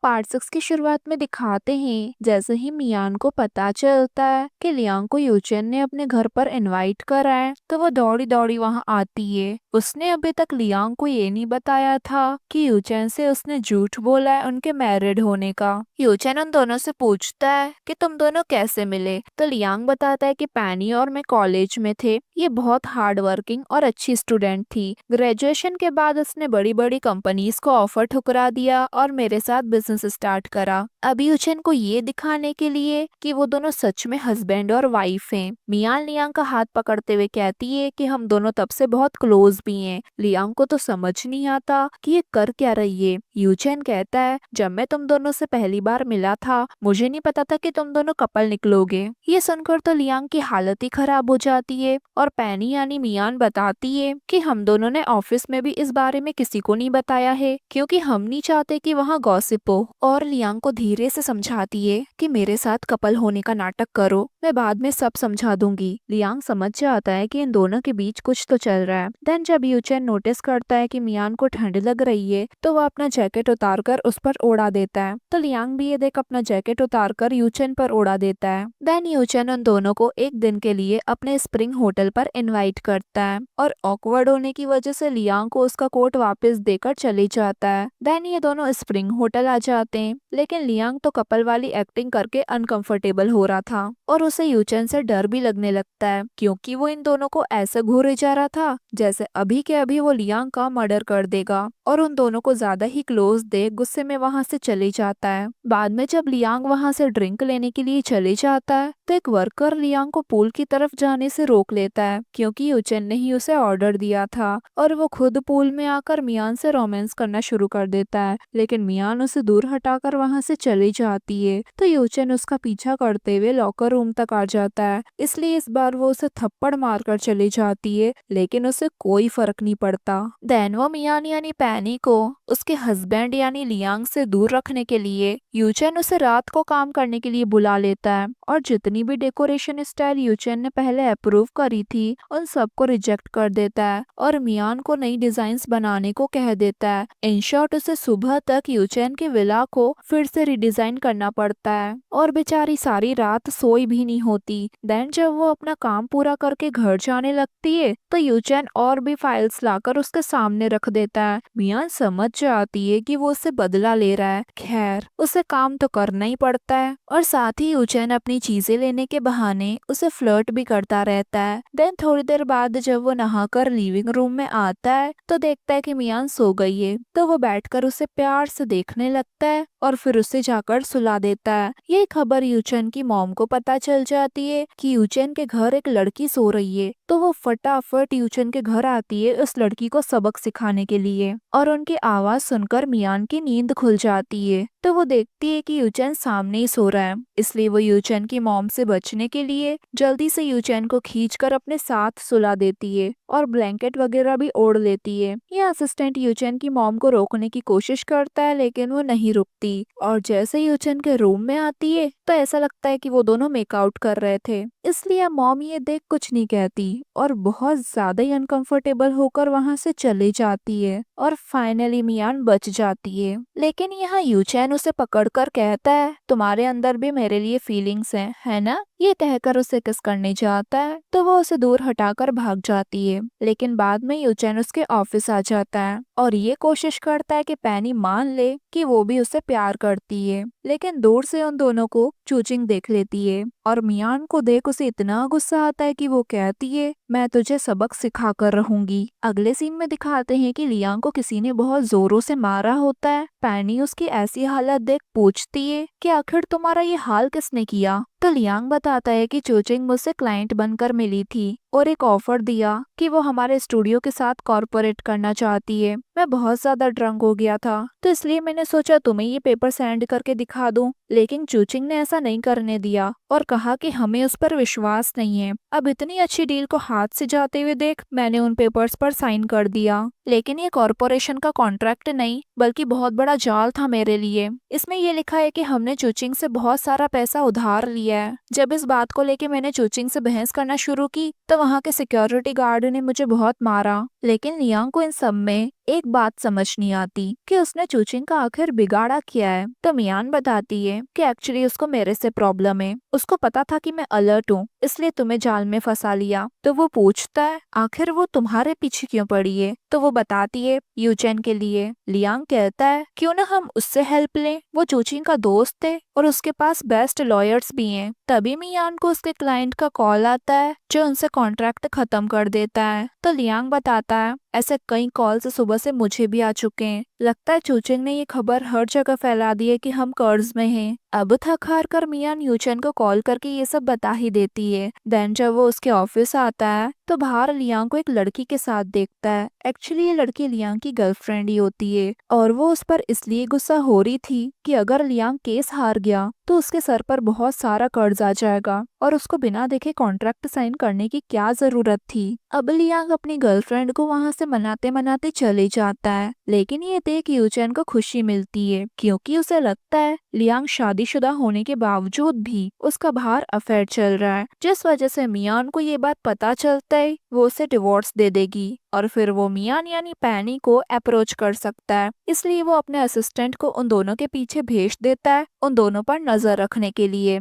Part 6 की शुरुआत में दिखाते हैं जैसे ही मियान को पता चलता है कि लियांग को यूचेन ने अपने घर पर इनवाइट करा है तो वो दौड़ी दौड़ी वहां आती है। उसने अभी तक लियांग को ये नहीं बताया था कि यूचेन से उसने झूठ बोला है उनके मैरिड होने का। यूचेन उन दोनों से पूछता है कि तुम दोनों कैसे मिले, तो लियांग बताता है कि पैनी और मैं कॉलेज में थे। ये बहुत हार्ड वर्किंग और अच्छी स्टूडेंट थी। ग्रेजुएशन के बाद उसने बड़ी बड़ी कंपनीज को ऑफर ठुकरा दिया और मेरे साथ बिजनेस स्टार्ट करा। अभी यूचेन को ये दिखाने के लिए कि वो दोनों सच में हस्बैंड और वाइफ हैं, मियान लियांग का हाथ पकड़ते हुए कहती है कि हम दोनों तब से बहुत क्लोज भी हैं। लियांग को तो समझ नहीं आता कि ये कर क्या रही है। यूचेन कहता है जब मैं तुम दोनों से पहली बार मिला था मुझे नहीं पता था कि तुम दोनों कपल निकलोगे। ये सुनकर तो लियांग की हालत ही खराब हो जाती है और पैनी यानी मियान बताती है कि हम दोनों ने ऑफिस में भी इस बारे में किसी को नहीं बताया है क्योंकि हम नहीं चाहते कि वहाँ गॉसिप हो। और लियांग को धीरे से समझाती है कि मेरे साथ कपल होने का नाटक करो, मैं बाद में सब समझा दूंगी। लियांग समझ जाता है कि इन दोनों के बीच कुछ तो चल रहा है। देन जब यूचेन नोटिस करता है कि मियान को ठंड लग रही है तो वो अपना जैकेट उतारकर उस पर ओढ़ा देता है, तो लियांग भी ये देख अपना जैकेट उतारकर यूचेन पर ओढ़ा देता है। देन यूचेन उन दोनों को एक दिन के लिए अपने स्प्रिंग होटल पर इनवाइट करता है और ऑकवर्ड होने की वजह से लियांग को उसका कोट वापस देकर चले जाता है। देन ये दोनों स्प्रिंग होटल आ जाते हैं, लेकिन लियांग तो कपल वाली एक्टिंग करके अनकंफर्टेबल हो रहा था और उसे यूचेन से डर भी लगने लगता है क्योंकि वो इन दोनों को ऐसे घूरे जा रहा था जैसे अभी के अभी वो लियांग का मर्डर कर देगा। और उन दोनों को ज्यादा ही क्लोज देख गुस्से में वहां से चले जाता है। बाद में जब लियांग वहां से ड्रिंक लेने के लिए चले जाता है तो एक वर्कर लियांग को पूल की तरफ जाने से रोक लेता है क्योंकि यूचेन ने ही उसे ऑर्डर दिया था और वो खुद पूल में आकर मियान से रोमांस करना शुरू कर देता है, लेकिन मियान उसे दूर हटाकर वहां से चली जाती है। तो यूचेन उसका पीछा करते हुए लॉकर रूम तक आ जाता है, इसलिए इस बार वो उसे थप्पड़ मारकर चली जाती है, लेकिन उसे कोई फर्क नहीं पड़ता। देन वो मियान यानी पैनी को उसके हस्बैंड यानी लियांग से दूर रखने के लिए यूचेन उसे रात को काम करने के लिए बुला लेता है और जितनी भी डेकोरेशन स्टाइल यूचेन ने पहले अप्रूव करी थी उन सबको रिजेक्ट कर देता है और मियान को नई डिजाइन्स बनाने को कह देता है। इन शॉर्ट उसे सुबह तक यूचेन के विला को फिर से रिडिजाइन करना पड़ता है और बेचारी सारी रात सोई भी नहीं होती। देन जब वो अपना काम पूरा करके घर जाने लगती है तो यूचेन और भी फाइल्स लाकर उसके सामने रख देता है। मियान समझ जाती है कि वो उससे बदला ले रहा है, खैर उसे काम तो करना ही पड़ता है और साथ ही यूचेन अपनी चीजें लेने के बहाने उसे फ्लर्ट भी करता रहता है। देन थोड़ी देर बाद जब वो नहाकर लिविंग रूम में आता है तो देखता है कि मियान सो गई है, तो वो बैठकर उसे प्यार से देखने लगता है और फिर उसे जाकर सुला देता है। ये खबर यूचेन की मॉम को पता चल जाती है कि यूचेन के घर एक लड़की सो रही है, तो वो फटाफट यूचेन के घर आती है उस लड़की को सबक सिखाने के लिए और उनकी आवाज सुनकर मियान की नींद खुल जाती है। तो वो देखती है कि यूचेन सामने ही सो रहा है, इसलिए वो यूचेन की मॉम से बचने के लिए जल्दी से यूचेन को खींचकर अपने साथ सुला देती है और ब्लैंकेट वगैरह भी ओढ़ लेती है। ये असिस्टेंट यूचेन की मॉम को रोकने की कोशिश करता है लेकिन वो नहीं रुकती और जैसे यूचेन के रूम में आती है तो ऐसा लगता है कि वो दोनों मेकआउट कर रहे थे, इसलिए मॉम ये देख कुछ नहीं कहती और बहुत ज्यादा ही अनकंफर्टेबल होकर वहां से चली जाती है और फाइनली मियान बच जाती है। लेकिन यहाँ यूचेन उसे पकड़कर कहता है तुम्हारे अंदर भी मेरे लिए फीलिंग्स हैं, है ना? ये कहकर उसे किस करने जाता है तो वो उसे दूर हटाकर भाग जाती है, लेकिन बाद में यूचेन उसके ऑफिस आ जाता है और ये कोशिश करता है कि पैनी मान ले कि वो भी उसे प्यार करती है, लेकिन दूर से उन दोनों को चूचिंग देख लेती है और मियान को देख उसे इतना गुस्सा आता है कि वो कहती है मैं तुझे सबक सिखा कर रहूंगी। अगले सीन में दिखाते हैं कि लियांग को किसी ने बहुत जोरों से मारा होता है। पैनी उसकी ऐसी हालत देख पूछती है कि आखिर तुम्हारा ये हाल किसने किया, तो लियांग बताता है कि चोचिंग मुझसे क्लाइंट बनकर मिली थी और एक ऑफर दिया कि वो हमारे स्टूडियो के साथ कॉर्पोरेट करना चाहती है। मैं बहुत ज्यादा ड्रंक हो गया था तो इसलिए मैंने सोचा तुम्हें ये पेपर सेंड करके दिखा दूं, लेकिन चूचिंग ने ऐसा नहीं करने दिया और कहा कि हमें उस पर विश्वास नहीं है। अब इतनी अच्छी डील को हाथ से जाते हुए देख मैंने उन पेपर्स पर साइन कर दिया, लेकिन ये कॉर्पोरेशन का कॉन्ट्रैक्ट नहीं बल्कि बहुत बड़ा जाल था मेरे लिए। इसमें ये लिखा है कि हमने चूचिंग से बहुत सारा पैसा उधार लिया है। जब इस बात को लेके मैंने चूचिंग से बहस करना शुरू की तो वहाँ के सिक्योरिटी गार्ड ने मुझे बहुत मारा, लेकिन लियांग को इन सब में एक बात समझ नहीं आती कि उसने चूचिंग का आखिर बिगाड़ा क्या है। तो मियान बताती है कि एक्चुअली उसको मेरे से प्रॉब्लम है, उसको पता था कि मैं अलर्ट हूँ इसलिए तुम्हें जाल में फंसा लिया। तो वो पूछता है आखिर वो तुम्हारे पीछे क्यों पड़ी है। तो वो बताती है यूचेन के लिए। लियांग कहता है क्यों ना हम उससे हेल्प लें, वो चूचिंग का दोस्त है और उसके पास बेस्ट लॉयर्स भी हैं। तभी मियान को उसके क्लाइंट का कॉल आता है जो उनसे कॉन्ट्रैक्ट खत्म कर देता है। तो लियांग बताता है ऐसे कई कॉल्स सुबह से मुझे भी आ चुके हैं, लगता है चूचिंग ने ये खबर हर जगह फैला दी है कि हम कर्ज में हैं। अब थक हार कर मियान यूचेन को कॉल करके ये सब बता ही देती है। देन जब वो उसके ऑफिस आता है तो बाहर लियांग को एक लड़की के साथ देखता है। एक्चुअली ये लड़की लियांग की गर्लफ्रेंड ही होती है और वो उस पर इसलिए गुस्सा हो रही थी कि अगर लियांग केस हार गया तो उसके सर पर बहुत सारा कर्ज आ जाएगा और उसको बिना देखे कॉन्ट्रैक्ट साइन करने की क्या जरूरत थी। अब लियांग अपनी गर्लफ्रेंड को वहां से मनाते मनाते चले जाता है, लेकिन ये देख यूचेन को खुशी मिलती है क्योंकि उसे लगता है लियांग शादीशुदा होने के बावजूद भी उसका बाहर अफेयर चल रहा है, जिस वजह से मियान को ये बात पता चलता है वो उसे डिवोर्स दे देगी और फिर वो मियान यानी पैनी को अप्रोच कर सकता है। इसलिए वो अपने असिस्टेंट को उन दोनों के पीछे भेज देता है उन दोनों पर नजर रखने के लिए।